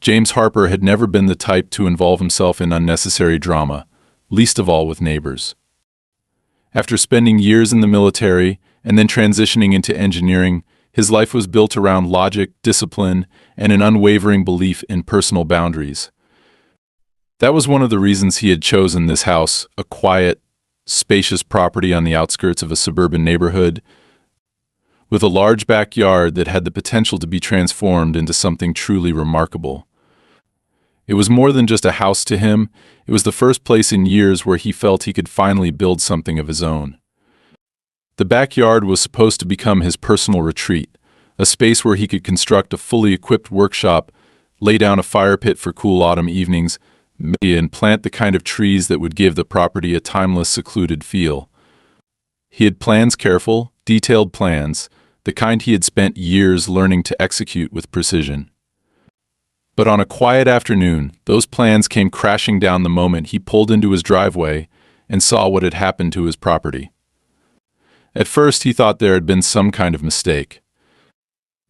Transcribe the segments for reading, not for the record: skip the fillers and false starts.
James Harper had never been the type to involve himself in unnecessary drama, least of all with neighbors. After spending years in the military and then transitioning into engineering, his life was built around logic, discipline, and an unwavering belief in personal boundaries. That was one of the reasons he had chosen this house, a quiet, spacious property on the outskirts of a suburban neighborhood, with a large backyard that had the potential to be transformed into something truly remarkable. It was more than just a house to him. It was the first place in years where he felt he could finally build something of his own. The backyard was supposed to become his personal retreat, a space where he could construct a fully equipped workshop, lay down a fire pit for cool autumn evenings, and plant the kind of trees that would give the property a timeless, secluded feel. He had plans, careful, detailed plans, the kind he had spent years learning to execute with precision. But on a quiet afternoon, those plans came crashing down the moment he pulled into his driveway and saw what had happened to his property. At first, he thought there had been some kind of mistake.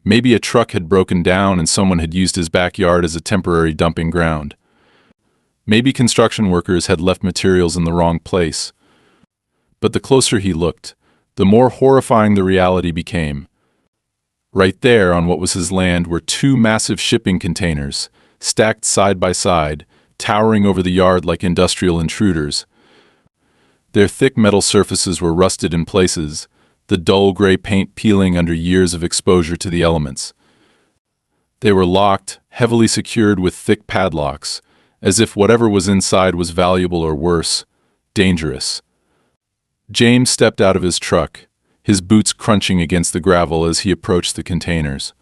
Maybe a truck had broken down and someone had used his backyard as a temporary dumping ground. Maybe construction workers had left materials in the wrong place. But the closer he looked, the more horrifying the reality became. Right there on what was his land were two massive shipping containers, stacked side by side, towering over the yard like industrial intruders. Their thick metal surfaces were rusted in places, the dull gray paint peeling under years of exposure to the elements. They were locked, heavily secured with thick padlocks, as if whatever was inside was valuable or worse, dangerous. James stepped out of his truck, his boots crunching against the gravel as he approached the containers.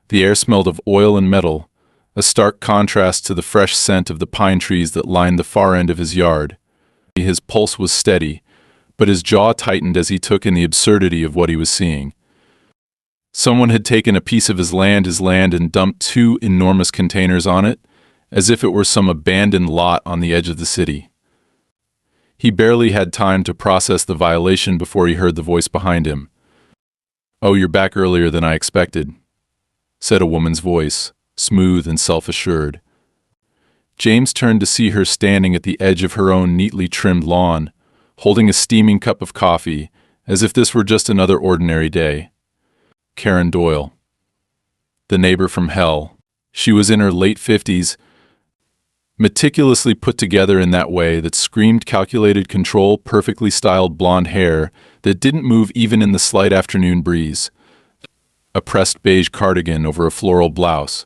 The air smelled of oil and metal, a stark contrast to the fresh scent of the pine trees that lined the far end of his yard. His pulse was steady, but his jaw tightened as he took in the absurdity of what he was seeing. Someone had taken a piece of his land, and dumped two enormous containers on it, as if it were some abandoned lot on the edge of the city. He barely had time to process the violation before he heard the voice behind him. "Oh, you're back earlier than I expected," said a woman's voice, smooth and self-assured. James turned to see her standing at the edge of her own neatly trimmed lawn, holding a steaming cup of coffee, as if this were just another ordinary day. Karen Doyle. The neighbor from hell. She was in her late 50s, meticulously put together in that way that screamed calculated control, perfectly styled blonde hair that didn't move even in the slight afternoon breeze, a pressed beige cardigan over a floral blouse,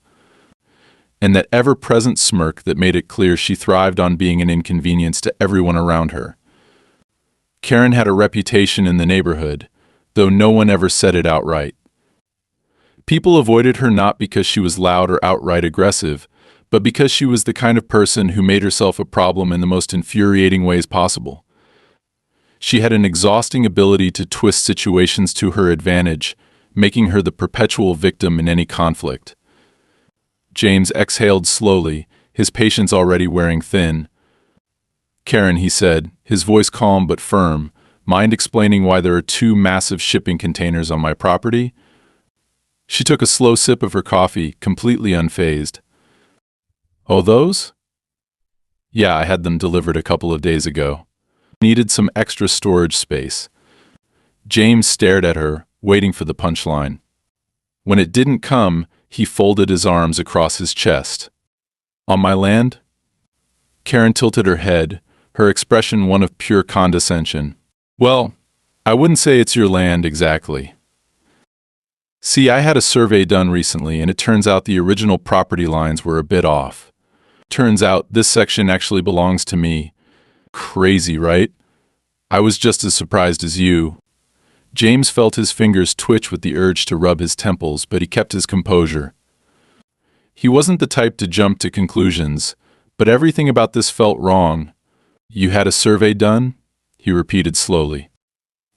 and that ever-present smirk that made it clear she thrived on being an inconvenience to everyone around her. Karen had a reputation in the neighborhood, though no one ever said it outright. People avoided her not because she was loud or outright aggressive, but because she was the kind of person who made herself a problem in the most infuriating ways possible. She had an exhausting ability to twist situations to her advantage, making her the perpetual victim in any conflict. James exhaled slowly, his patience already wearing thin. "Karen," he said, his voice calm but firm, "mind explaining why there are two massive shipping containers on my property?" She took a slow sip of her coffee, completely unfazed. "Oh, those? Yeah, I had them delivered a couple of days ago. Needed some extra storage space." James stared at her, waiting for the punchline. When it didn't come, he folded his arms across his chest. "On my land?" Karen tilted her head, her expression one of pure condescension. "Well, I wouldn't say it's your land exactly. See, I had a survey done recently, and it turns out the original property lines were a bit off. Turns out this section actually belongs to me. Crazy, right? I was just as surprised as you." James felt his fingers twitch with the urge to rub his temples, but he kept his composure. He wasn't the type to jump to conclusions, but everything about this felt wrong. "You had a survey done?" he repeated slowly.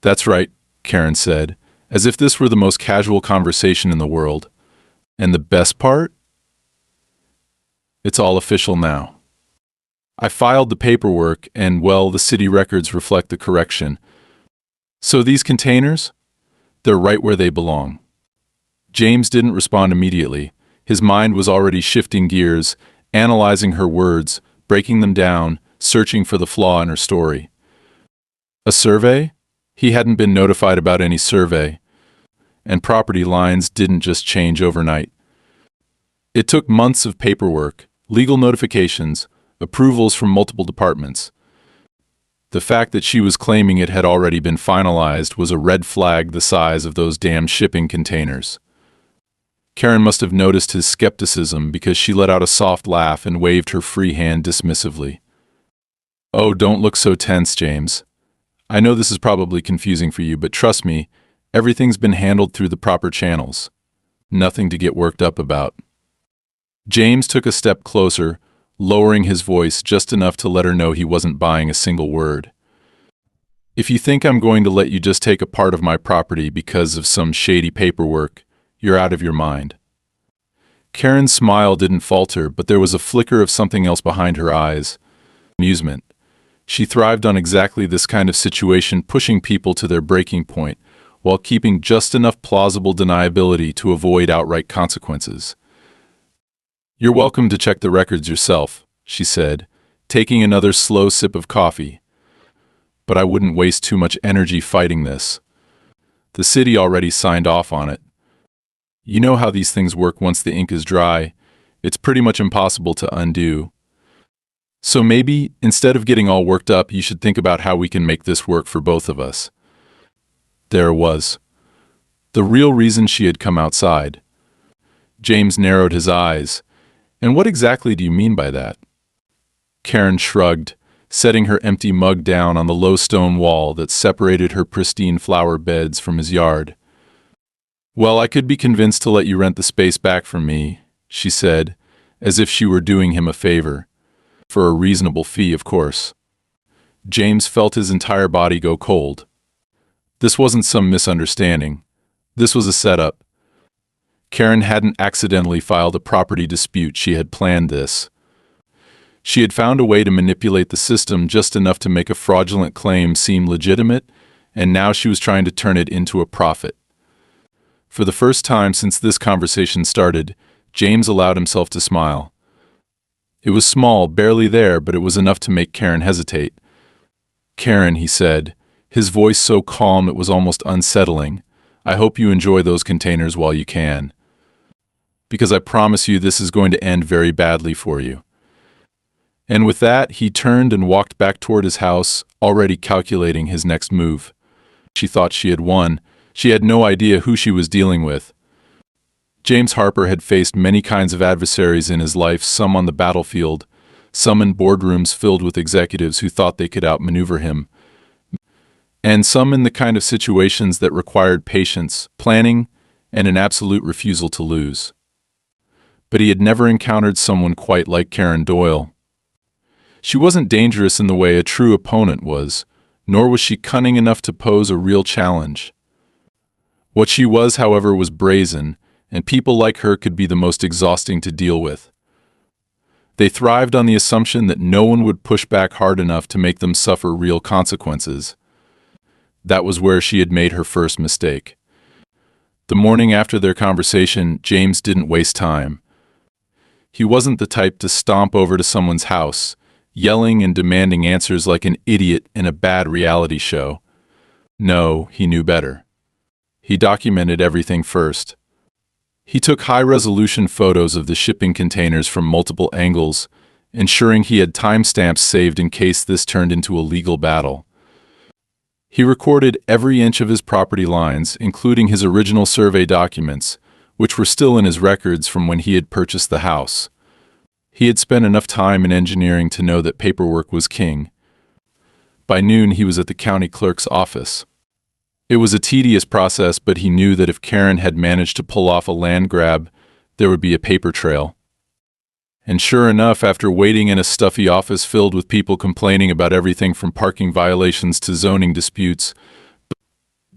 "That's right," Karen said, as if this were the most casual conversation in the world. "And the best part? It's all official now. I filed the paperwork, and, well, the city records reflect the correction. So these containers? They're right where they belong." James didn't respond immediately, His mind was already shifting gears, analyzing her words, breaking them down, searching for the flaw in her story. A survey? He hadn't been notified about any survey. And property lines didn't just change overnight. It took months of paperwork, legal notifications, approvals from multiple departments. The fact that she was claiming it had already been finalized was a red flag the size of those damn shipping containers. Karen must have noticed his skepticism because she let out a soft laugh and waved her free hand dismissively. "Oh, don't look so tense, James. I know this is probably confusing for you, but trust me, everything's been handled through the proper channels. Nothing to get worked up about." James took a step closer, lowering his voice just enough to let her know he wasn't buying a single word. "If you think I'm going to let you just take a part of my property because of some shady paperwork, you're out of your mind." Karen's smile didn't falter, but there was a flicker of something else behind her eyes. Amusement. She thrived on exactly this kind of situation, pushing people to their breaking point, while keeping just enough plausible deniability to avoid outright consequences. "You're welcome to check the records yourself," she said, taking another slow sip of coffee. "But I wouldn't waste too much energy fighting this. The city already signed off on it. You know how these things work once the ink is dry. It's pretty much impossible to undo. So maybe, instead of getting all worked up, you should think about how we can make this work for both of us." There it was. The real reason she had come outside. James narrowed his eyes. "And what exactly do you mean by that?" Karen shrugged, setting her empty mug down on the low stone wall that separated her pristine flower beds from his yard. "Well, I could be convinced to let you rent the space back from me," she said, as if she were doing him a favor. "For a reasonable fee, of course." James felt his entire body go cold. This wasn't some misunderstanding. This was a setup. Karen hadn't accidentally filed a property dispute. She had planned this. She had found a way to manipulate the system just enough to make a fraudulent claim seem legitimate, and now she was trying to turn it into a profit. For the first time since this conversation started, James allowed himself to smile. It was small, barely there, but it was enough to make Karen hesitate. "Karen," he said, his voice so calm it was almost unsettling, "I hope you enjoy those containers while you can. Because I promise you this is going to end very badly for you." And with that, he turned and walked back toward his house, already calculating his next move. She thought she had won. She had no idea who she was dealing with. James Harper had faced many kinds of adversaries in his life, some on the battlefield, some in boardrooms filled with executives who thought they could outmaneuver him, and some in the kind of situations that required patience, planning, and an absolute refusal to lose. But he had never encountered someone quite like Karen Doyle. She wasn't dangerous in the way a true opponent was, nor was she cunning enough to pose a real challenge. What she was, however, was brazen, and people like her could be the most exhausting to deal with. They thrived on the assumption that no one would push back hard enough to make them suffer real consequences. That was where she had made her first mistake. The morning after their conversation, James didn't waste time. He wasn't the type to stomp over to someone's house, yelling and demanding answers like an idiot in a bad reality show. No, he knew better. He documented everything first. He took high-resolution photos of the shipping containers from multiple angles, ensuring he had timestamps saved in case this turned into a legal battle. He recorded every inch of his property lines, including his original survey documents, which were still in his records from when he had purchased the house. He had spent enough time in engineering to know that paperwork was king. By noon, he was at the county clerk's office. It was a tedious process, but he knew that if Karen had managed to pull off a land grab, there would be a paper trail. And sure enough, after waiting in a stuffy office filled with people complaining about everything from parking violations to zoning disputes,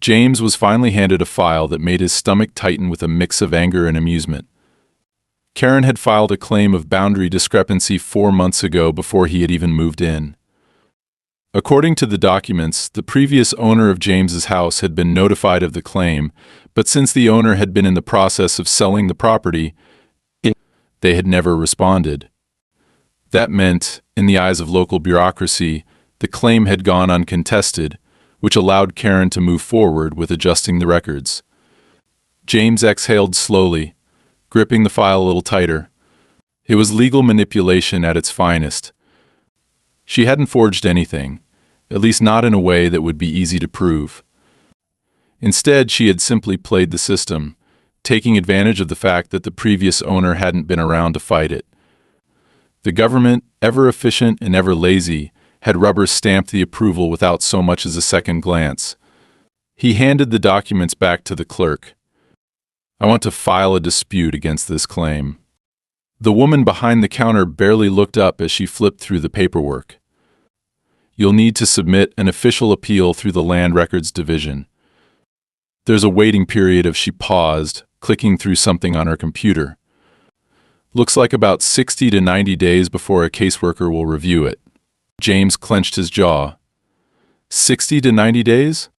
James was finally handed a file that made his stomach tighten with a mix of anger and amusement. Karen had filed a claim of boundary discrepancy 4 months ago before he had even moved in. According to the documents, the previous owner of James's house had been notified of the claim, but since the owner had been in the process of selling the property, it They had never responded. That meant, in the eyes of local bureaucracy, the claim had gone uncontested, which allowed Karen to move forward with adjusting the records. James exhaled slowly, gripping the file a little tighter. It was legal manipulation at its finest. She hadn't forged anything, at least not in a way that would be easy to prove. Instead, she had simply played the system, taking advantage of the fact that the previous owner hadn't been around to fight it. The government, ever efficient and ever lazy, had rubber-stamped the approval without so much as a second glance. He handed the documents back to the clerk. "I want to file a dispute against this claim." The woman behind the counter barely looked up as she flipped through the paperwork. "You'll need to submit an official appeal through the Land Records Division. There's a waiting period of," she paused, clicking through something on her computer. "Looks like about 60 to 90 days before a caseworker will review it." James clenched his jaw. 60 to 90 days?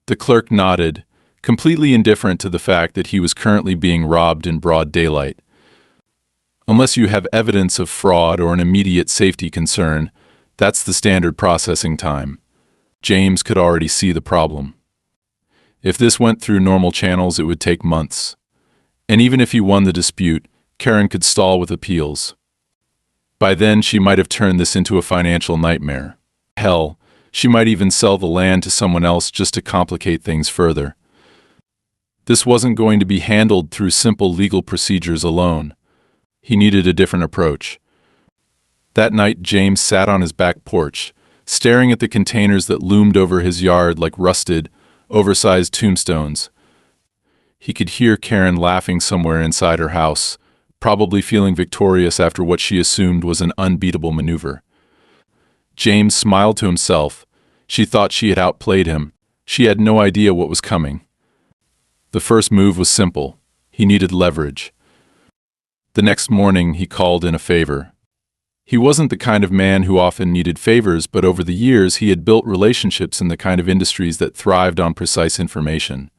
The clerk nodded, completely indifferent to the fact that he was currently being robbed in broad daylight. "Unless you have evidence of fraud or an immediate safety concern, that's the standard processing time." James could already see the problem. If this went through normal channels, it would take months. And even if he won the dispute, Karen could stall with appeals. By then, she might have turned this into a financial nightmare. Hell, she might even sell the land to someone else just to complicate things further. This wasn't going to be handled through simple legal procedures alone. He needed a different approach. That night, James sat on his back porch, staring at the containers that loomed over his yard like rusted, oversized tombstones. He could hear Karen laughing somewhere inside her house, probably feeling victorious after what she assumed was an unbeatable maneuver. James smiled to himself. She thought she had outplayed him. She had no idea what was coming. The first move was simple. He needed leverage. The next morning, he called in a favor. He wasn't the kind of man who often needed favors, but over the years he had built relationships in the kind of industries that thrived on precise information.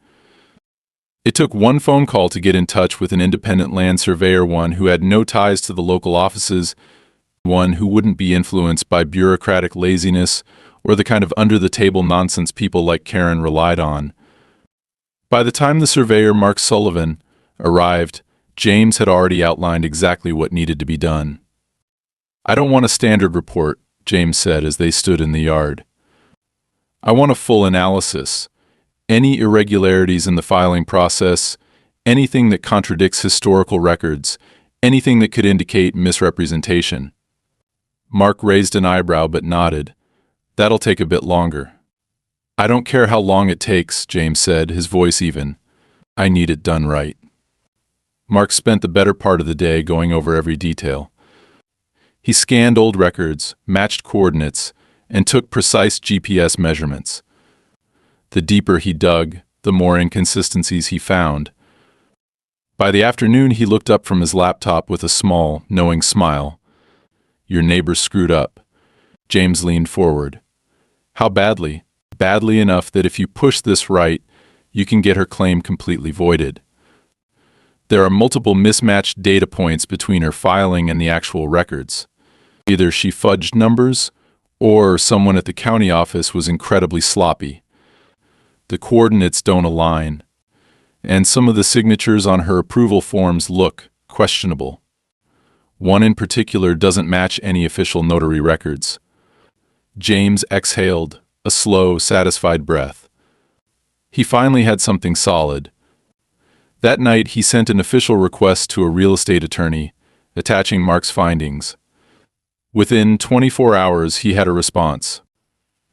It took one phone call to get in touch with an independent land surveyor, one who had no ties to the local offices, one who wouldn't be influenced by bureaucratic laziness or the kind of under-the-table nonsense people like Karen relied on. By the time the surveyor, Mark Sullivan, arrived, James had already outlined exactly what needed to be done. "I don't want a standard report," James said as they stood in the yard. "I want a full analysis. Any irregularities in the filing process, anything that contradicts historical records, anything that could indicate misrepresentation." Mark raised an eyebrow but nodded. "That'll take a bit longer." "I don't care how long it takes," James said, his voice even. "I need it done right." Mark spent the better part of the day going over every detail. He scanned old records, matched coordinates, and took precise GPS measurements. The deeper he dug, the more inconsistencies he found. By the afternoon, he looked up from his laptop with a small, knowing smile. "Your neighbor screwed up." James leaned forward. "How badly?" "Badly enough that if you push this right, you can get her claim completely voided. There are multiple mismatched data points between her filing and the actual records. Either she fudged numbers, or someone at the county office was incredibly sloppy. The coordinates don't align, and some of the signatures on her approval forms look questionable. One in particular doesn't match any official notary records." James exhaled, a slow, satisfied breath. He finally had something solid. That night, he sent an official request to a real estate attorney, attaching Mark's findings. Within 24 hours, he had a response.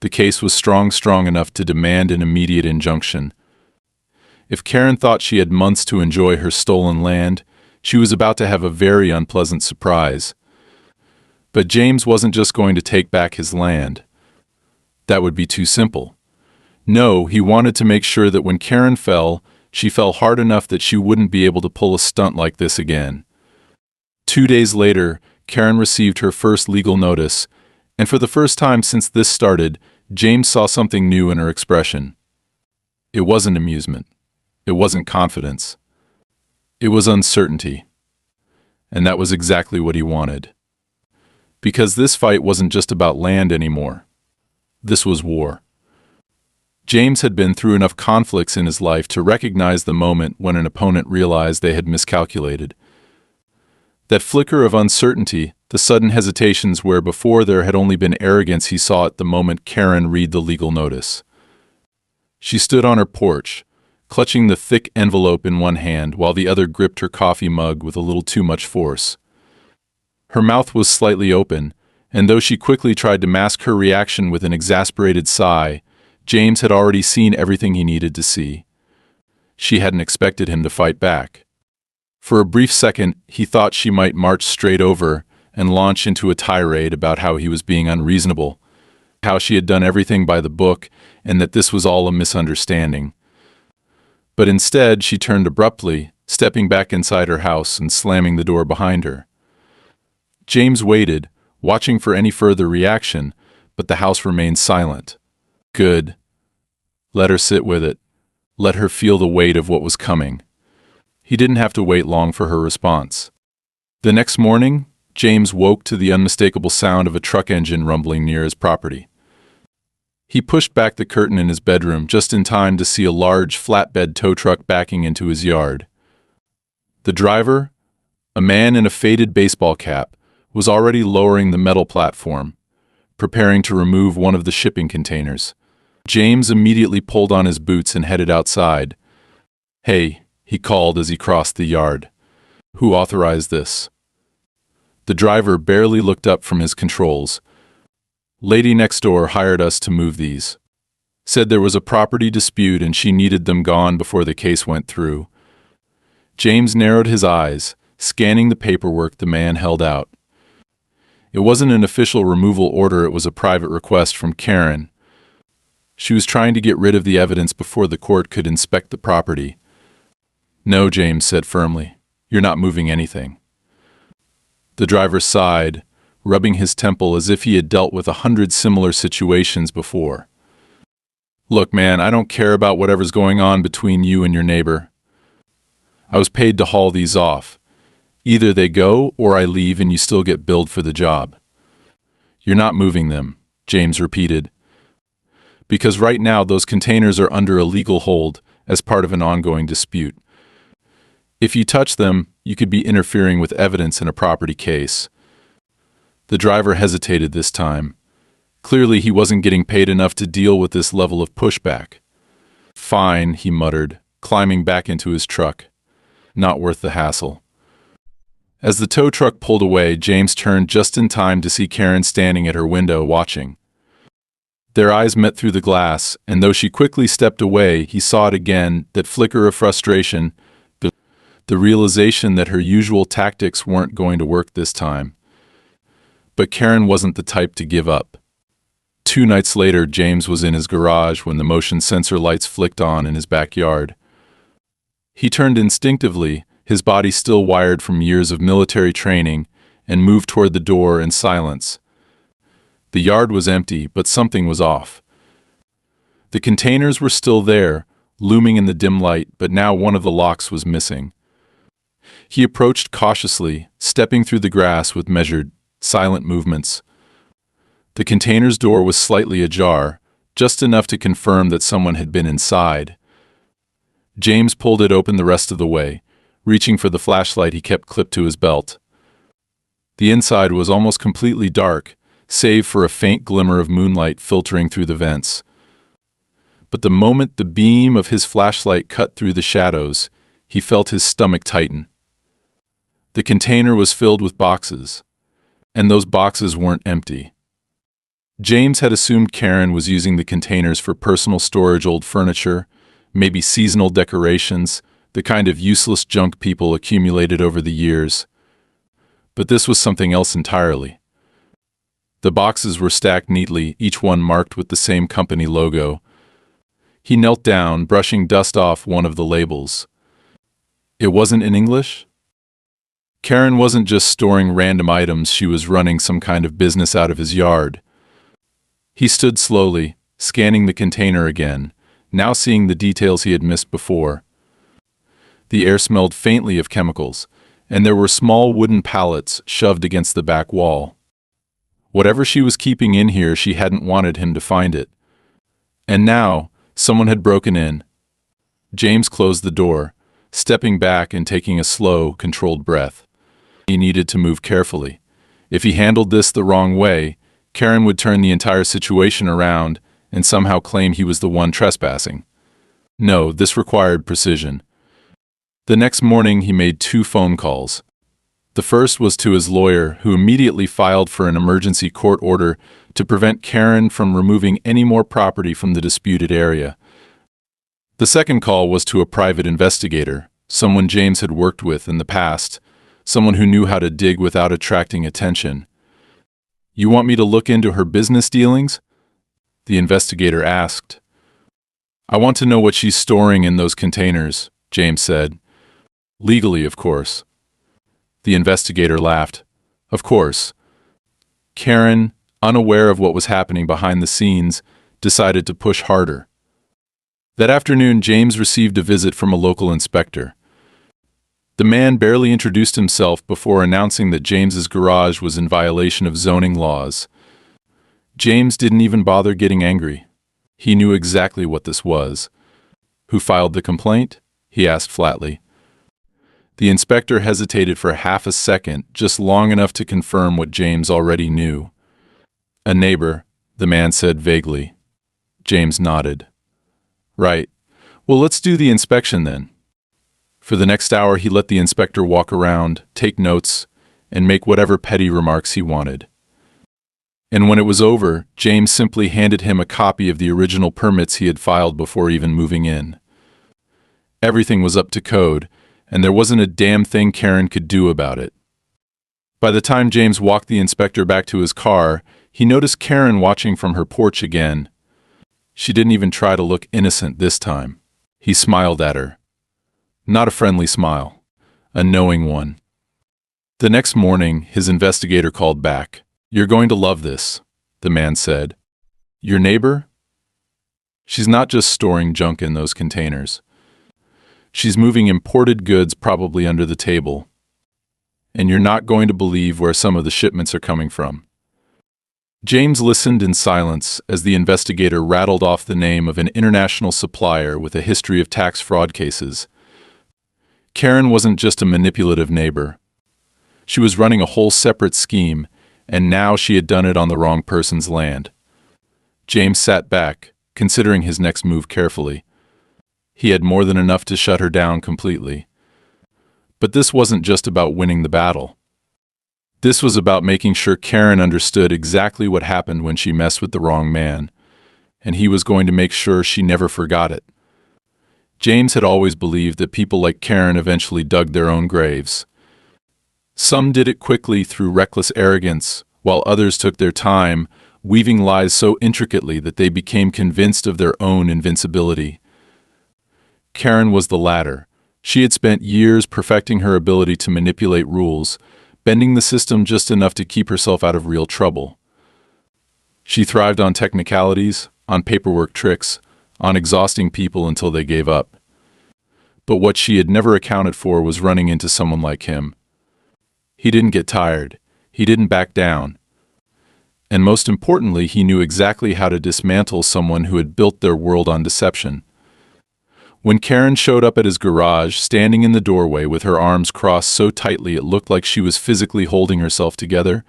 The case was strong enough to demand an immediate injunction. If Karen thought she had months to enjoy her stolen land, she was about to have a very unpleasant surprise. But James wasn't just going to take back his land. That would be too simple. No, he wanted to make sure that when Karen fell, she fell hard enough that she wouldn't be able to pull a stunt like this again. 2 days later, Karen received her first legal notice, and for the first time since this started, James saw something new in her expression. It wasn't amusement. It wasn't confidence. It was uncertainty. And that was exactly what he wanted. Because this fight wasn't just about land anymore. This was war. James had been through enough conflicts in his life to recognize the moment when an opponent realized they had miscalculated. That flicker of uncertainty, the sudden hesitations where before there had only been arrogance he saw at the moment Karen read the legal notice. She stood on her porch, clutching the thick envelope in one hand while the other gripped her coffee mug with a little too much force. Her mouth was slightly open, and though she quickly tried to mask her reaction with an exasperated sigh, James had already seen everything he needed to see. She hadn't expected him to fight back. For a brief second, he thought she might march straight over and launch into a tirade about how he was being unreasonable, how she had done everything by the book, and that this was all a misunderstanding. But instead, she turned abruptly, stepping back inside her house and slamming the door behind her. James waited, watching for any further reaction, but the house remained silent. Good. Let her sit with it. Let her feel the weight of what was coming. He didn't have to wait long for her response. The next morning, James woke to the unmistakable sound of a truck engine rumbling near his property. He pushed back the curtain in his bedroom just in time to see a large flatbed tow truck backing into his yard. The driver, a man in a faded baseball cap, was already lowering the metal platform, preparing to remove one of the shipping containers. James immediately pulled on his boots and headed outside. "Hey," he called as he crossed the yard. "Who authorized this?" The driver barely looked up from his controls. "Lady next door hired us to move these. Said there was a property dispute and she needed them gone before the case went through." James narrowed his eyes, scanning the paperwork the man held out. It wasn't an official removal order, it was a private request from Karen. She was trying to get rid of the evidence before the court could inspect the property. "No," James said firmly. "You're not moving anything." The driver sighed, rubbing his temple as if he had dealt with 100 similar situations before. "Look, man, I don't care about whatever's going on between you and your neighbor. I was paid to haul these off. Either they go or I leave and you still get billed for the job." "You're not moving them," James repeated. "Because right now those containers are under a legal hold as part of an ongoing dispute. If you touch them, you could be interfering with evidence in a property case." The driver hesitated this time. Clearly he wasn't getting paid enough to deal with this level of pushback. "Fine," he muttered, climbing back into his truck. "Not worth the hassle." As the tow truck pulled away, James turned just in time to see Karen standing at her window watching. Their eyes met through the glass, and though she quickly stepped away, he saw it again, that flicker of frustration, the realization that her usual tactics weren't going to work this time. But Karen wasn't the type to give up. 2 nights later, James was in his garage when the motion sensor lights flicked on in his backyard. He turned instinctively, his body still wired from years of military training, and moved toward the door in silence. The yard was empty, but something was off. The containers were still there, looming in the dim light, but now one of the locks was missing. He approached cautiously, stepping through the grass with measured, silent movements. The container's door was slightly ajar, just enough to confirm that someone had been inside. James pulled it open the rest of the way, reaching for the flashlight he kept clipped to his belt. The inside was almost completely dark, save for a faint glimmer of moonlight filtering through the vents. But the moment the beam of his flashlight cut through the shadows, he felt his stomach tighten. The container was filled with boxes, and those boxes weren't empty. James had assumed Karen was using the containers for personal storage, old furniture, maybe seasonal decorations, the kind of useless junk people accumulated over the years. But this was something else entirely. The boxes were stacked neatly, each one marked with the same company logo. He knelt down, brushing dust off one of the labels. It wasn't in English? Karen wasn't just storing random items, she was running some kind of business out of his yard. He stood slowly, scanning the container again, now seeing the details he had missed before. The air smelled faintly of chemicals, and there were small wooden pallets shoved against the back wall. Whatever she was keeping in here, she hadn't wanted him to find it. And now, someone had broken in. James closed the door, stepping back and taking a slow, controlled breath. He needed to move carefully. If he handled this the wrong way, Karen would turn the entire situation around and somehow claim he was the one trespassing. No, this required precision. The next morning, he made 2 phone calls. The first was to his lawyer, who immediately filed for an emergency court order to prevent Karen from removing any more property from the disputed area. The second call was to a private investigator, someone James had worked with in the past, someone who knew how to dig without attracting attention. "You want me to look into her business dealings?" the investigator asked. "I want to know what she's storing in those containers," James said. "Legally, of course." The investigator laughed. Of course. Karen, unaware of what was happening behind the scenes, decided to push harder. That afternoon, James received a visit from a local inspector. The man barely introduced himself before announcing that James's garage was in violation of zoning laws. James didn't even bother getting angry. He knew exactly what this was. "Who filed the complaint?" he asked flatly. The inspector hesitated for half a second, just long enough to confirm what James already knew. "A neighbor," the man said vaguely. James nodded. "Right. Well, let's do the inspection then." For the next hour, he let the inspector walk around, take notes, and make whatever petty remarks he wanted. And when it was over, James simply handed him a copy of the original permits he had filed before even moving in. Everything was up to code, and there wasn't a damn thing Karen could do about it. By the time James walked the inspector back to his car, he noticed Karen watching from her porch again. She didn't even try to look innocent this time. He smiled at her. Not a friendly smile, a knowing one. The next morning, his investigator called back. "You're going to love this," the man said. "Your neighbor? She's not just storing junk in those containers. She's moving imported goods probably under the table. And you're not going to believe where some of the shipments are coming from." James listened in silence as the investigator rattled off the name of an international supplier with a history of tax fraud cases. Karen wasn't just a manipulative neighbor. She was running a whole separate scheme, and now she had done it on the wrong person's land. James sat back, considering his next move carefully. He had more than enough to shut her down completely. But this wasn't just about winning the battle. This was about making sure Karen understood exactly what happened when she messed with the wrong man, and he was going to make sure she never forgot it. James had always believed that people like Karen eventually dug their own graves. Some did it quickly through reckless arrogance, while others took their time, weaving lies so intricately that they became convinced of their own invincibility. Karen was the latter. She had spent years perfecting her ability to manipulate rules, bending the system just enough to keep herself out of real trouble. She thrived on technicalities, on paperwork tricks, on exhausting people until they gave up. But what she had never accounted for was running into someone like him. He didn't get tired. He didn't back down. And most importantly, he knew exactly how to dismantle someone who had built their world on deception. When Karen showed up at his garage, standing in the doorway with her arms crossed so tightly it looked like she was physically holding herself together,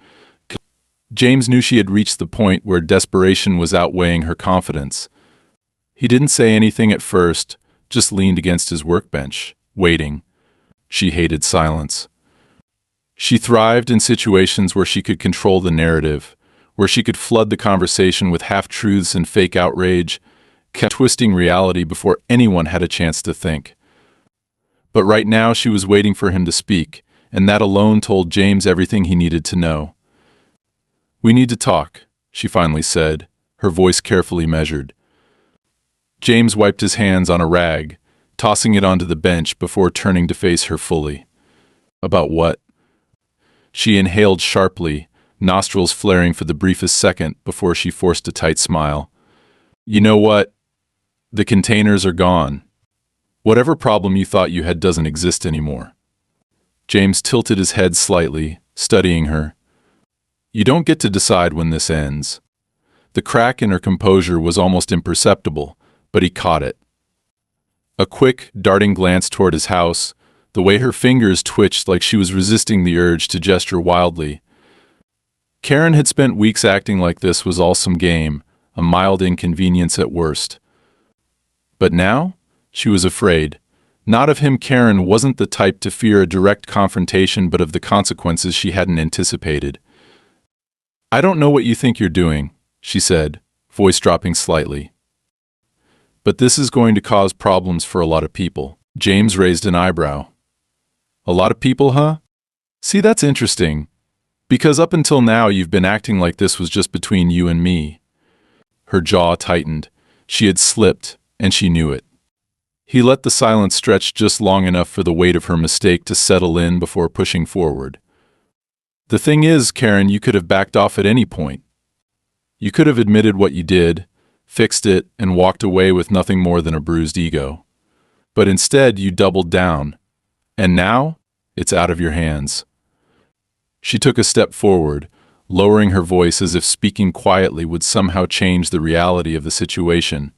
James knew she had reached the point where desperation was outweighing her confidence. He didn't say anything at first, just leaned against his workbench, waiting. She hated silence. She thrived in situations where she could control the narrative, where she could flood the conversation with half-truths and fake outrage, kept twisting reality before anyone had a chance to think. But right now she was waiting for him to speak, and that alone told James everything he needed to know. "We need to talk," she finally said, her voice carefully measured. James wiped his hands on a rag, tossing it onto the bench before turning to face her fully. "About what?" She inhaled sharply, nostrils flaring for the briefest second before she forced a tight smile. "You know what? The containers are gone. Whatever problem you thought you had doesn't exist anymore." James tilted his head slightly, studying her. You don't get to decide when this ends. The crack in her composure was almost imperceptible, but he caught it. A quick, darting glance toward his house, the way her fingers twitched like she was resisting the urge to gesture wildly. Karen had spent weeks acting like this was all some game, a mild inconvenience at worst. But now, she was afraid. Not of him. Karen wasn't the type to fear a direct confrontation, but of the consequences she hadn't anticipated. I don't know what you think you're doing, she said, voice dropping slightly. But this is going to cause problems for a lot of people. James raised an eyebrow. A lot of people, huh? See, that's interesting. Because up until now you've been acting like this was just between you and me. Her jaw tightened. She had slipped, and she knew it. He let the silence stretch just long enough for the weight of her mistake to settle in before pushing forward. The thing is, Karen, you could have backed off at any point. You could have admitted what you did, fixed it, and walked away with nothing more than a bruised ego. But instead, you doubled down. And now, it's out of your hands. She took a step forward, lowering her voice as if speaking quietly would somehow change the reality of the situation.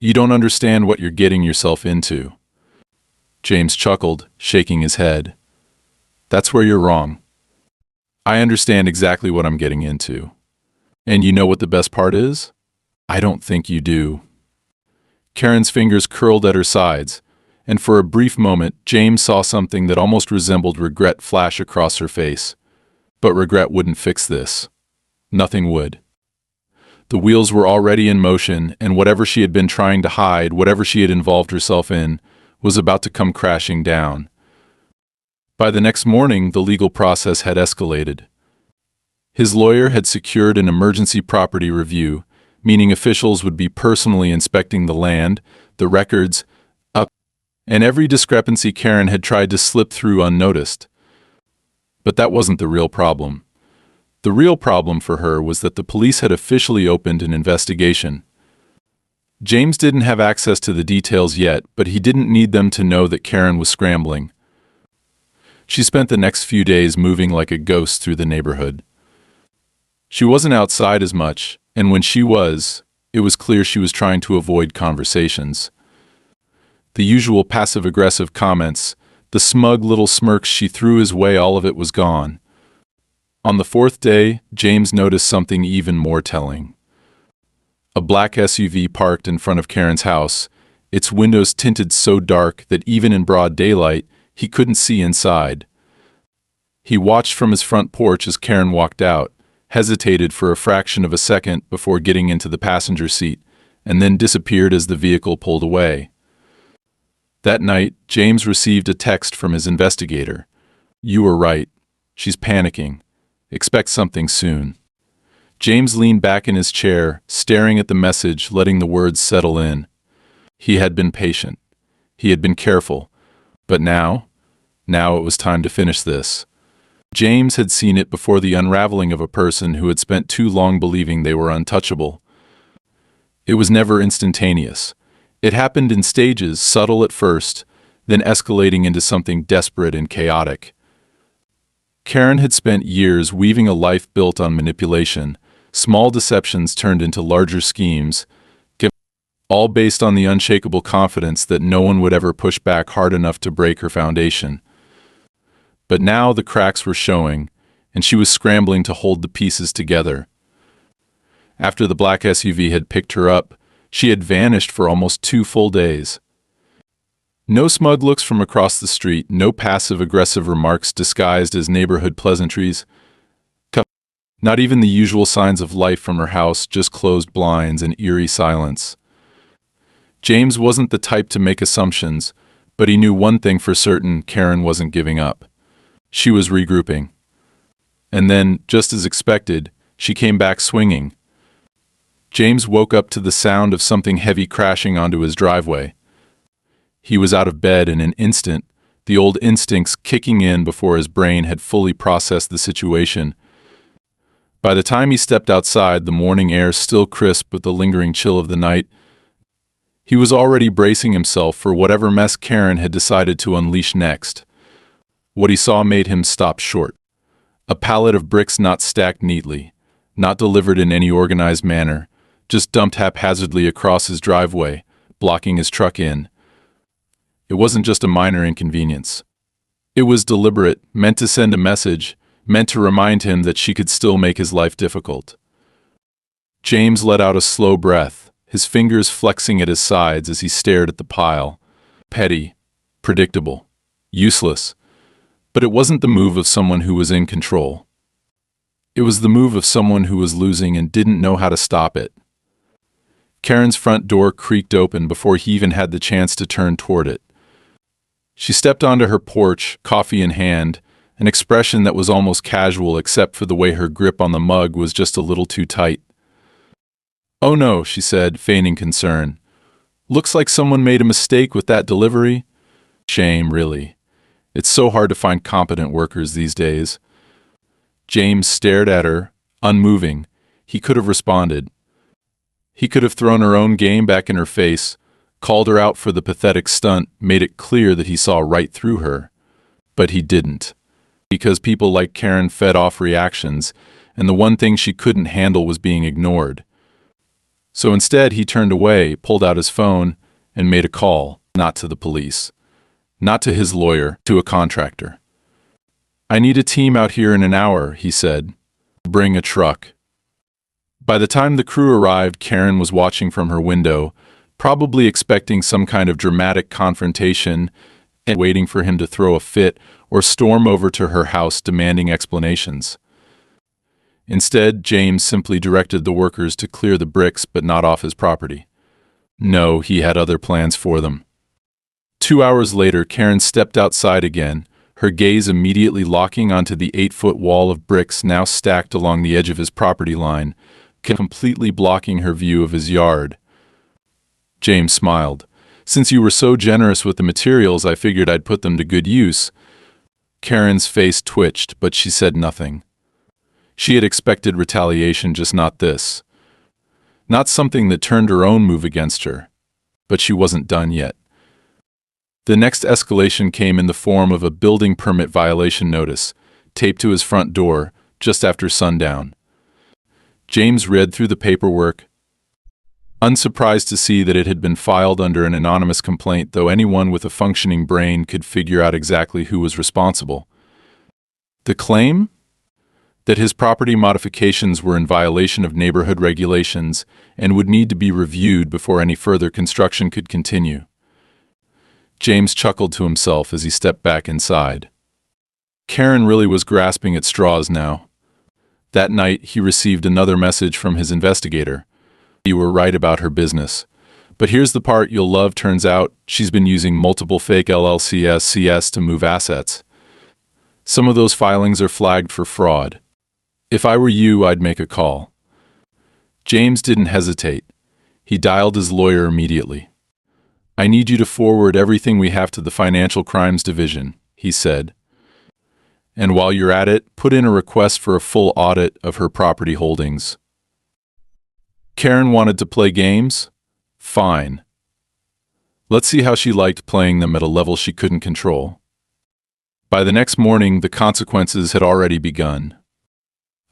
You don't understand what you're getting yourself into. James chuckled, shaking his head. That's where you're wrong. I understand exactly what I'm getting into. And you know what the best part is? I don't think you do. Karen's fingers curled at her sides, and for a brief moment, James saw something that almost resembled regret flash across her face. But regret wouldn't fix this. Nothing would. The wheels were already in motion, and whatever she had been trying to hide, whatever she had involved herself in, was about to come crashing down. By the next morning, the legal process had escalated. His lawyer had secured an emergency property review, meaning officials would be personally inspecting the land, the records, and every discrepancy Karen had tried to slip through unnoticed. But that wasn't the real problem. The real problem for her was that the police had officially opened an investigation. James didn't have access to the details yet, but he didn't need them to know that Karen was scrambling. She spent the next few days moving like a ghost through the neighborhood. She wasn't outside as much, and when she was, it was clear she was trying to avoid conversations. The usual passive-aggressive comments, the smug little smirks she threw his way, all of it was gone. On the fourth day, James noticed something even more telling. A black SUV parked in front of Karen's house, its windows tinted so dark that even in broad daylight, he couldn't see inside. He watched from his front porch as Karen walked out, hesitated for a fraction of a second before getting into the passenger seat, and then disappeared as the vehicle pulled away. That night, James received a text from his investigator. You were right. She's panicking. Expect something soon. James leaned back in his chair, staring at the message, letting the words settle in. He had been patient. He had been careful. But now it was time to finish this. James had seen it before, the unraveling of a person who had spent too long believing they were untouchable. It was never instantaneous. It happened in stages, subtle at first, then escalating into something desperate and chaotic. Karen had spent years weaving a life built on manipulation, small deceptions turned into larger schemes, all based on the unshakable confidence that no one would ever push back hard enough to break her foundation. But now the cracks were showing, and she was scrambling to hold the pieces together. After the black SUV had picked her up, she had vanished for almost 2 full days. No smug looks from across the street, no passive-aggressive remarks disguised as neighborhood pleasantries. Not even the usual signs of life from her house, just closed blinds and eerie silence. James wasn't the type to make assumptions, but he knew one thing for certain: Karen wasn't giving up. She was regrouping. And then, just as expected, she came back swinging. James woke up to the sound of something heavy crashing onto his driveway. He was out of bed in an instant, the old instincts kicking in before his brain had fully processed the situation. By the time he stepped outside, the morning air still crisp with the lingering chill of the night, he was already bracing himself for whatever mess Karen had decided to unleash next. What he saw made him stop short. A pallet of bricks not stacked neatly, not delivered in any organized manner, just dumped haphazardly across his driveway, blocking his truck in. It wasn't just a minor inconvenience. It was deliberate, meant to send a message, meant to remind him that she could still make his life difficult. James let out a slow breath, his fingers flexing at his sides as he stared at the pile. Petty, predictable, useless. But it wasn't the move of someone who was in control. It was the move of someone who was losing and didn't know how to stop it. Karen's front door creaked open before he even had the chance to turn toward it. She stepped onto her porch, coffee in hand, an expression that was almost casual except for the way her grip on the mug was just a little too tight. "Oh no," she said, feigning concern. "Looks like someone made a mistake with that delivery." Shame, really. It's so hard to find competent workers these days. James stared at her, unmoving. He could have responded. He could have thrown her own game back in her face, called her out for the pathetic stunt, made it clear that he saw right through her. But he didn't. Because people like Karen fed off reactions, and the one thing she couldn't handle was being ignored. So instead, he turned away, pulled out his phone, and made a call, not to the police. Not to his lawyer, to a contractor. "I need a team out here in an hour," he said. "Bring a truck." By the time the crew arrived, Karen was watching from her window, probably expecting some kind of dramatic confrontation and waiting for him to throw a fit or storm over to her house demanding explanations. Instead, James simply directed the workers to clear the bricks but not off his property. No, he had other plans for them. 2 hours later, Karen stepped outside again, her gaze immediately locking onto the 8-foot wall of bricks now stacked along the edge of his property line, completely blocking her view of his yard. James smiled. "Since you were so generous with the materials, I figured I'd put them to good use." Karen's face twitched, but she said nothing. She had expected retaliation, just not this. Not something that turned her own move against her. But she wasn't done yet. The next escalation came in the form of a building permit violation notice, taped to his front door, just after sundown. James read through the paperwork, unsurprised to see that it had been filed under an anonymous complaint, though anyone with a functioning brain could figure out exactly who was responsible. The claim? That his property modifications were in violation of neighborhood regulations and would need to be reviewed before any further construction could continue. James chuckled to himself as he stepped back inside. Karen really was grasping at straws now. That night, he received another message from his investigator. "You were right about her business. But here's the part you'll love. Turns out, she's been using multiple fake LLCs to move assets. Some of those filings are flagged for fraud. If I were you, I'd make a call." James didn't hesitate. He dialed his lawyer immediately. "I need you to forward everything we have to the Financial Crimes Division," he said. "And while you're at it, put in a request for a full audit of her property holdings." Karen wanted to play games? Fine. Let's see how she liked playing them at a level she couldn't control. By the next morning, the consequences had already begun.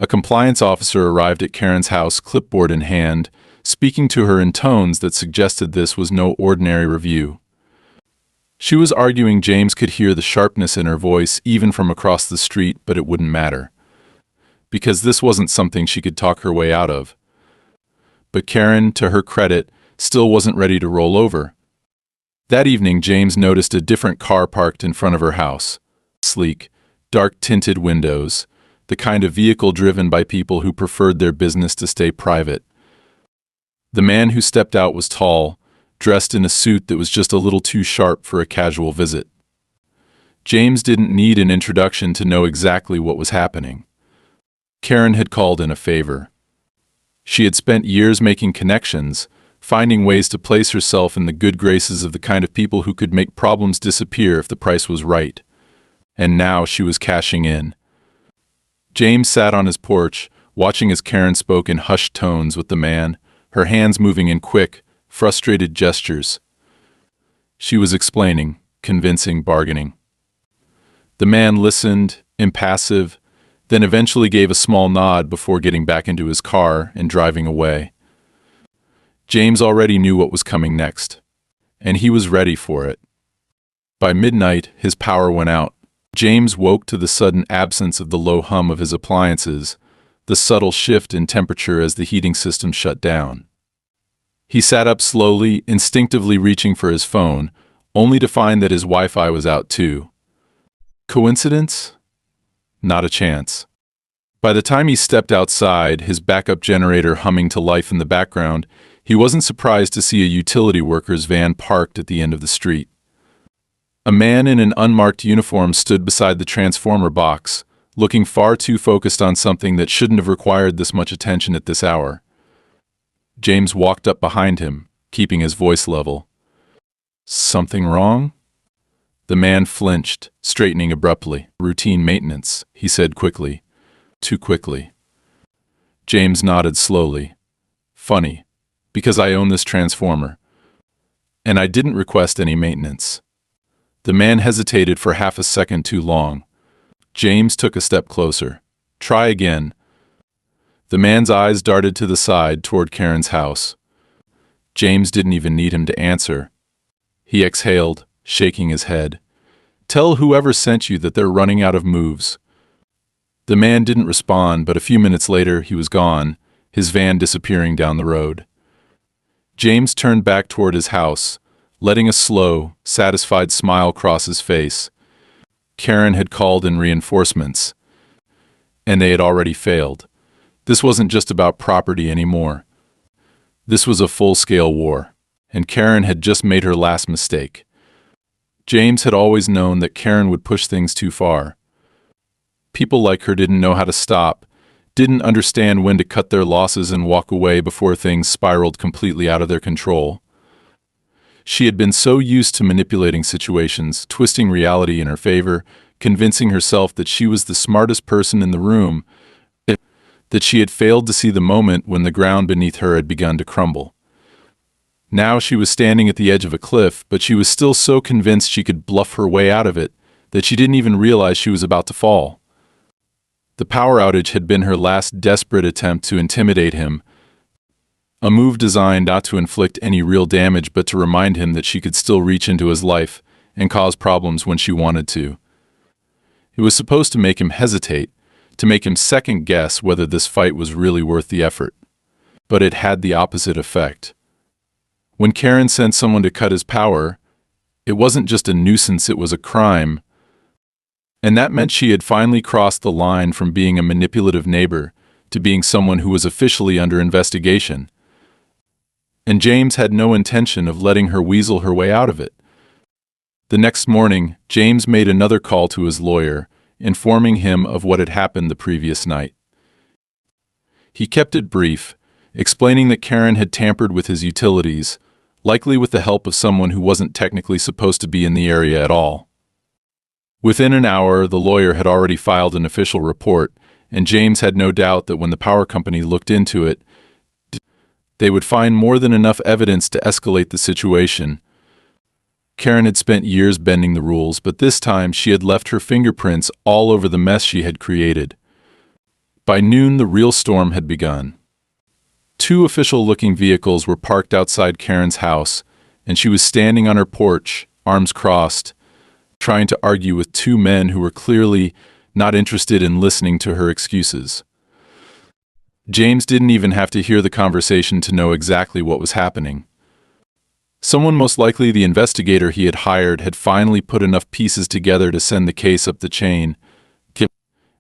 A compliance officer arrived at Karen's house, clipboard in hand, speaking to her in tones that suggested this was no ordinary review. She was arguing James could hear the sharpness in her voice even from across the street, but it wouldn't matter. Because this wasn't something she could talk her way out of. But Karen, to her credit, still wasn't ready to roll over. That evening, James noticed a different car parked in front of her house. Sleek, dark-tinted windows, the kind of vehicle driven by people who preferred their business to stay private. The man who stepped out was tall, dressed in a suit that was just a little too sharp for a casual visit. James didn't need an introduction to know exactly what was happening. Karen had called in a favor. She had spent years making connections, finding ways to place herself in the good graces of the kind of people who could make problems disappear if the price was right. And now she was cashing in. James sat on his porch, watching as Karen spoke in hushed tones with the man, her hands moving in quick, frustrated gestures. She was explaining, convincing, bargaining. The man listened, impassive, then eventually gave a small nod before getting back into his car and driving away. James already knew what was coming next, and he was ready for it. By midnight, his power went out. James woke to the sudden absence of the low hum of his appliances, the subtle shift in temperature as the heating system shut down. He sat up slowly, instinctively reaching for his phone, only to find that his Wi-Fi was out too. Coincidence? Not a chance. By the time he stepped outside, his backup generator humming to life in the background, he wasn't surprised to see a utility worker's van parked at the end of the street. A man in an unmarked uniform stood beside the transformer box, looking far too focused on something that shouldn't have required this much attention at this hour. James walked up behind him, keeping his voice level. "Something wrong?" The man flinched, straightening abruptly. "Routine maintenance," he said quickly. Too quickly. James nodded slowly. "Funny, because I own this transformer. And I didn't request any maintenance." The man hesitated for half a second too long. James took a step closer. "Try again." The man's eyes darted to the side toward Karen's house. James didn't even need him to answer. He exhaled, shaking his head. "Tell whoever sent you that they're running out of moves." The man didn't respond, but a few minutes later he was gone, his van disappearing down the road. James turned back toward his house, letting a slow, satisfied smile cross his face. Karen had called in reinforcements, and they had already failed. This wasn't just about property anymore. This was a full-scale war, and Karen had just made her last mistake. James had always known that Karen would push things too far. People like her didn't know how to stop, didn't understand when to cut their losses and walk away before things spiraled completely out of their control. She had been so used to manipulating situations, twisting reality in her favor, convincing herself that she was the smartest person in the room, that she had failed to see the moment when the ground beneath her had begun to crumble. Now she was standing at the edge of a cliff, but she was still so convinced she could bluff her way out of it that she didn't even realize she was about to fall. The power outage had been her last desperate attempt to intimidate him, a move designed not to inflict any real damage but to remind him that she could still reach into his life and cause problems when she wanted to. It was supposed to make him hesitate, to make him second-guess whether this fight was really worth the effort. But it had the opposite effect. When Karen sent someone to cut his power, it wasn't just a nuisance, it was a crime. And that meant she had finally crossed the line from being a manipulative neighbor to being someone who was officially under investigation. And James had no intention of letting her weasel her way out of it. The next morning, James made another call to his lawyer, informing him of what had happened the previous night. He kept it brief, explaining that Karen had tampered with his utilities, likely with the help of someone who wasn't technically supposed to be in the area at all. Within an hour, the lawyer had already filed an official report, and James had no doubt that when the power company looked into it, they would find more than enough evidence to escalate the situation. Karen had spent years bending the rules, but this time she had left her fingerprints all over the mess she had created. By noon, the real storm had begun. 2 official-looking vehicles were parked outside Karen's house, and she was standing on her porch, arms crossed, trying to argue with 2 men who were clearly not interested in listening to her excuses. James didn't even have to hear the conversation to know exactly what was happening. Someone, most likely the investigator he had hired, had finally put enough pieces together to send the case up the chain,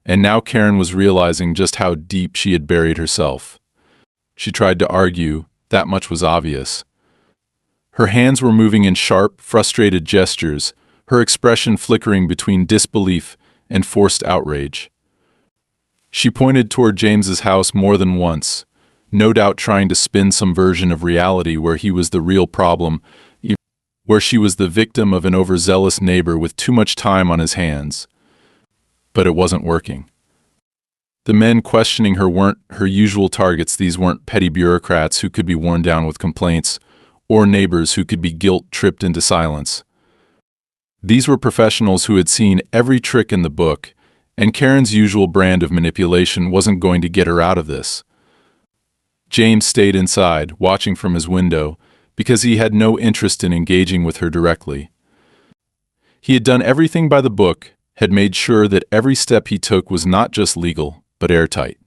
and now Karen was realizing just how deep she had buried herself. She tried to argue, that much was obvious. Her hands were moving in sharp, frustrated gestures, her expression flickering between disbelief and forced outrage. She pointed toward James's house more than once, no doubt trying to spin some version of reality where he was the real problem, where she was the victim of an overzealous neighbor with too much time on his hands. But it wasn't working. The men questioning her weren't her usual targets. These weren't petty bureaucrats who could be worn down with complaints, or neighbors who could be guilt-tripped into silence. These were professionals who had seen every trick in the book, and Karen's usual brand of manipulation wasn't going to get her out of this. James stayed inside, watching from his window, because he had no interest in engaging with her directly. He had done everything by the book, had made sure that every step he took was not just legal, but airtight.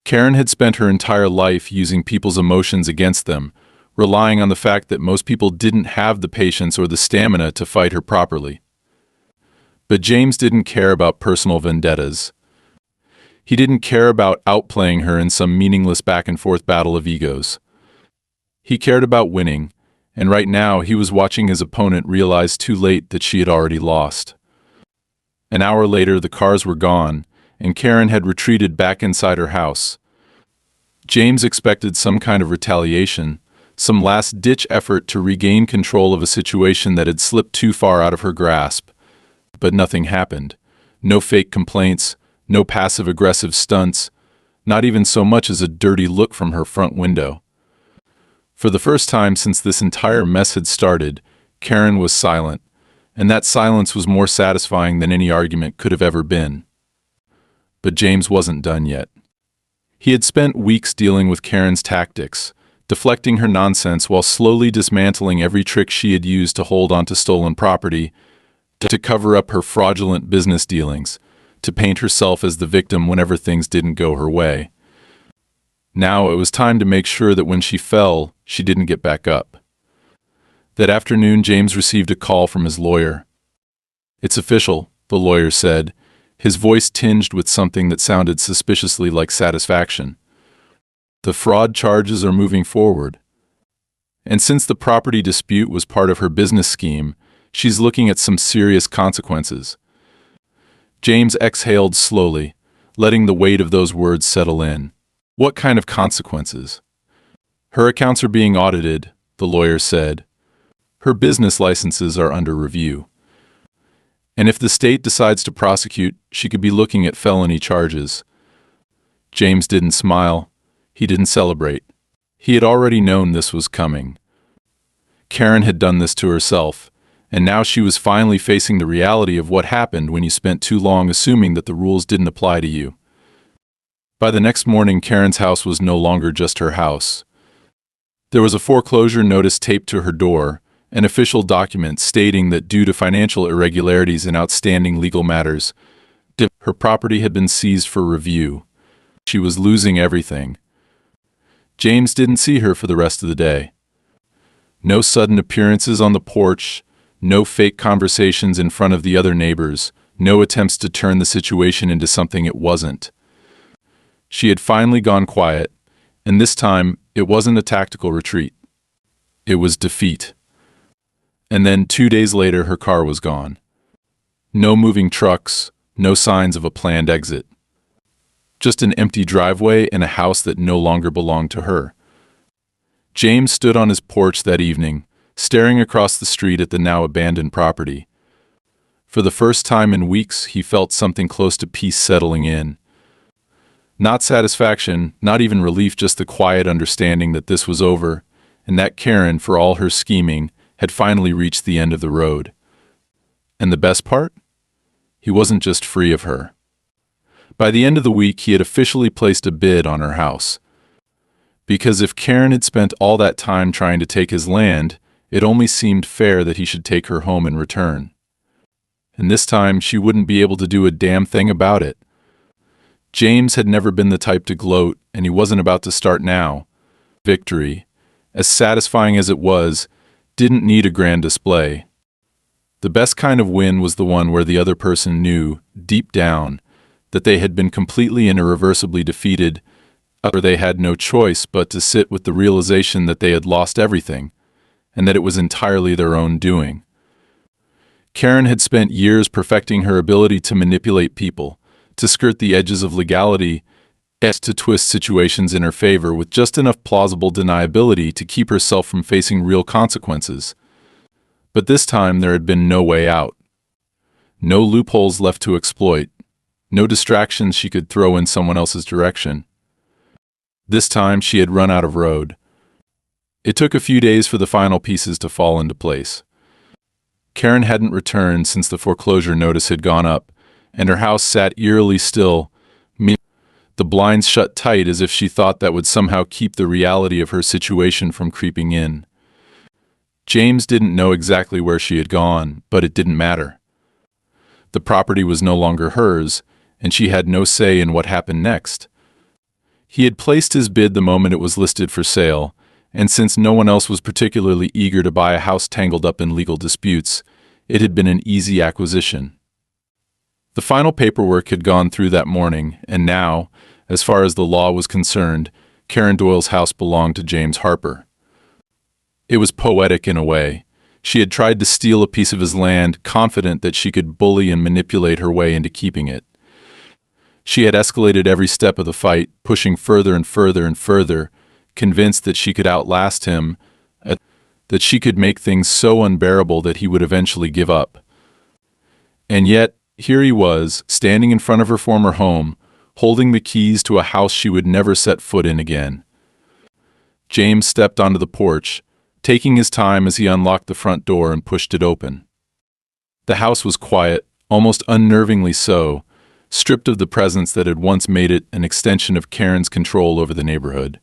Karen had spent her entire life using people's emotions against them, relying on the fact that most people didn't have the patience or the stamina to fight her properly. But James didn't care about personal vendettas. He didn't care about outplaying her in some meaningless back-and-forth battle of egos. He cared about winning, and right now he was watching his opponent realize too late that she had already lost. An hour later, the cars were gone, and Karen had retreated back inside her house. James expected some kind of retaliation, some last-ditch effort to regain control of a situation that had slipped too far out of her grasp. But nothing happened. No fake complaints, no passive-aggressive stunts, not even so much as a dirty look from her front window. For the first time since this entire mess had started, Karen was silent, and that silence was more satisfying than any argument could have ever been. But James wasn't done yet. He had spent weeks dealing with Karen's tactics, deflecting her nonsense while slowly dismantling every trick she had used to hold onto stolen property, to cover up her fraudulent business dealings, to paint herself as the victim whenever things didn't go her way. Now it was time to make sure that when she fell, she didn't get back up. That afternoon, James received a call from his lawyer. "It's official," the lawyer said, his voice tinged with something that sounded suspiciously like satisfaction. "The fraud charges are moving forward. And since the property dispute was part of her business scheme, she's looking at some serious consequences." James exhaled slowly, letting the weight of those words settle in. What kind of consequences? "Her accounts are being audited," the lawyer said. "Her business licenses are under review. And if the state decides to prosecute, she could be looking at felony charges." James didn't smile. He didn't celebrate. He had already known this was coming. Karen had done this to herself, and now she was finally facing the reality of what happened when you spent too long assuming that the rules didn't apply to you. By the next morning, Karen's house was no longer just her house. There was a foreclosure notice taped to her door, an official document stating that due to financial irregularities and outstanding legal matters, her property had been seized for review. She was losing everything. James didn't see her for the rest of the day. No sudden appearances on the porch, no fake conversations in front of the other neighbors, no attempts to turn the situation into something it wasn't. She had finally gone quiet, and this time it wasn't a tactical retreat. It was defeat. And then 2 days later, her car was gone. No moving trucks, no signs of a planned exit. Just an empty driveway and a house that no longer belonged to her. James stood on his porch that evening, staring across the street at the now abandoned property. For the first time in weeks, he felt something close to peace settling in. Not satisfaction, not even relief, just the quiet understanding that this was over, and that Karen, for all her scheming, had finally reached the end of the road. And the best part? He wasn't just free of her. By the end of the week, he had officially placed a bid on her house. Because if Karen had spent all that time trying to take his land, it only seemed fair that he should take her home in return. And this time, she wouldn't be able to do a damn thing about it. James had never been the type to gloat, and he wasn't about to start now. Victory, as satisfying as it was, didn't need a grand display. The best kind of win was the one where the other person knew, deep down, that they had been completely and irreversibly defeated, or they had no choice but to sit with the realization that they had lost everything, and that it was entirely their own doing. Karen had spent years perfecting her ability to manipulate people, to skirt the edges of legality, to twist situations in her favor with just enough plausible deniability to keep herself from facing real consequences. But this time there had been no way out. No loopholes left to exploit, no distractions she could throw in someone else's direction. This time she had run out of road. It took a few days for the final pieces to fall into place. Karen hadn't returned since the foreclosure notice had gone up, and her house sat eerily still, the blinds shut tight as if she thought that would somehow keep the reality of her situation from creeping in. James didn't know exactly where she had gone, but it didn't matter. The property was no longer hers, and she had no say in what happened next. He had placed his bid the moment it was listed for sale, and since no one else was particularly eager to buy a house tangled up in legal disputes, it had been an easy acquisition. The final paperwork had gone through that morning, and now, as far as the law was concerned, Karen Doyle's house belonged to James Harper. It was poetic in a way. She had tried to steal a piece of his land, confident that she could bully and manipulate her way into keeping it. She had escalated every step of the fight, pushing further and further and further, convinced that she could outlast him, that she could make things so unbearable that he would eventually give up. And yet, here he was, standing in front of her former home, holding the keys to a house she would never set foot in again. James stepped onto the porch, taking his time as he unlocked the front door and pushed it open. The house was quiet, almost unnervingly so, stripped of the presence that had once made it an extension of Karen's control over the neighborhood.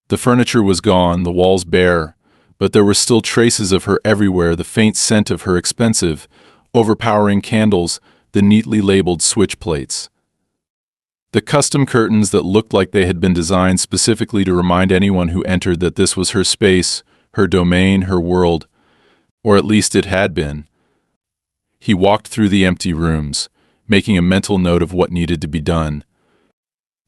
The furniture was gone, the walls bare, but there were still traces of her everywhere, the faint scent of her expensive, overpowering candles, the neatly labeled switch plates. The custom curtains that looked like they had been designed specifically to remind anyone who entered that this was her space, her domain, her world, or at least it had been. He walked through the empty rooms, making a mental note of what needed to be done.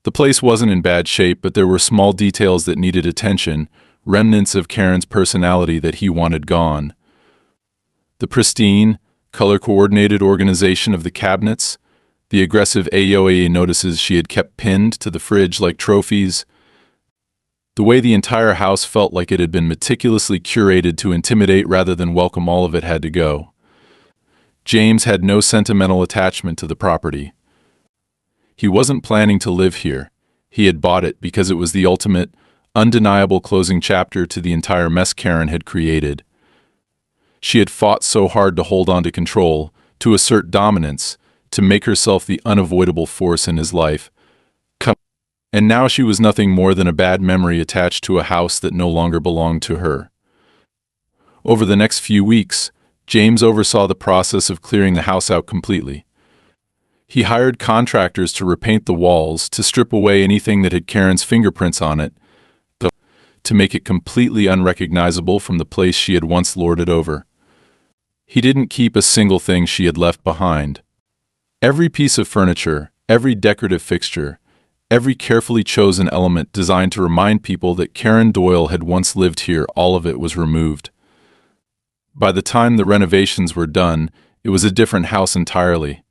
The place wasn't in bad shape, but there were small details that needed attention, remnants of Karen's personality that he wanted gone. The pristine, color-coordinated organization of the cabinets, the aggressive AOA notices she had kept pinned to the fridge like trophies, the way the entire house felt like it had been meticulously curated to intimidate rather than welcome, all of it had to go. James had no sentimental attachment to the property. He wasn't planning to live here. He had bought it because it was the ultimate, undeniable closing chapter to the entire mess Karen had created. She had fought so hard to hold on to control, to assert dominance, to make herself the unavoidable force in his life. And now she was nothing more than a bad memory attached to a house that no longer belonged to her. Over the next few weeks, James oversaw the process of clearing the house out completely. He hired contractors to repaint the walls, to strip away anything that had Karen's fingerprints on it, to make it completely unrecognizable from the place she had once lorded over. He didn't keep a single thing she had left behind. Every piece of furniture, every decorative fixture, every carefully chosen element designed to remind people that Karen Doyle had once lived here, all of it was removed. By the time the renovations were done, it was a different house entirely.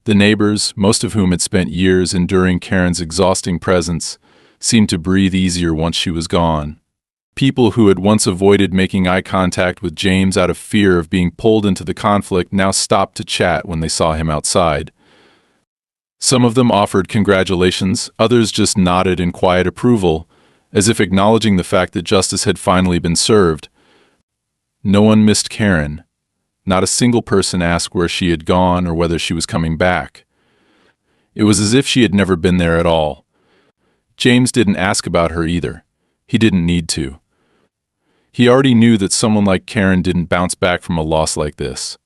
The neighbors, most of whom had spent years enduring Karen's exhausting presence, seemed to breathe easier once she was gone. People who had once avoided making eye contact with James out of fear of being pulled into the conflict now stopped to chat when they saw him outside. Some of them offered congratulations, others just nodded in quiet approval, as if acknowledging the fact that justice had finally been served. No one missed Karen. Not a single person asked where she had gone or whether she was coming back. It was as if she had never been there at all. James didn't ask about her either. He didn't need to. He already knew that someone like Karen didn't bounce back from a loss like this.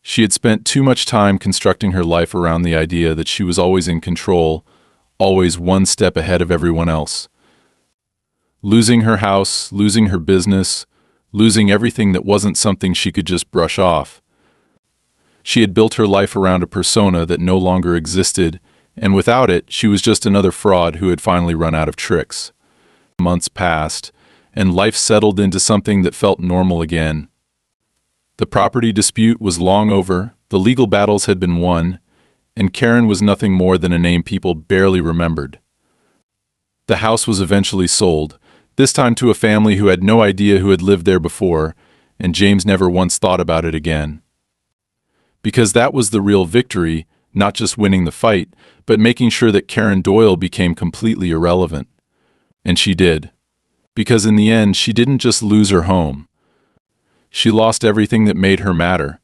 She had spent too much time constructing her life around the idea that she was always in control, always one step ahead of everyone else. Losing her house, losing her business, losing everything that wasn't something she could just brush off. She had built her life around a persona that no longer existed, and without it, she was just another fraud who had finally run out of tricks. Months passed, and life settled into something that felt normal again. The property dispute was long over, the legal battles had been won, and Karen was nothing more than a name people barely remembered. The house was eventually sold, this time to a family who had no idea who had lived there before, and James never once thought about it again. Because that was the real victory, not just winning the fight, but making sure that Karen Doyle became completely irrelevant. And she did. Because in the end, she didn't just lose her home. She lost everything that made her matter.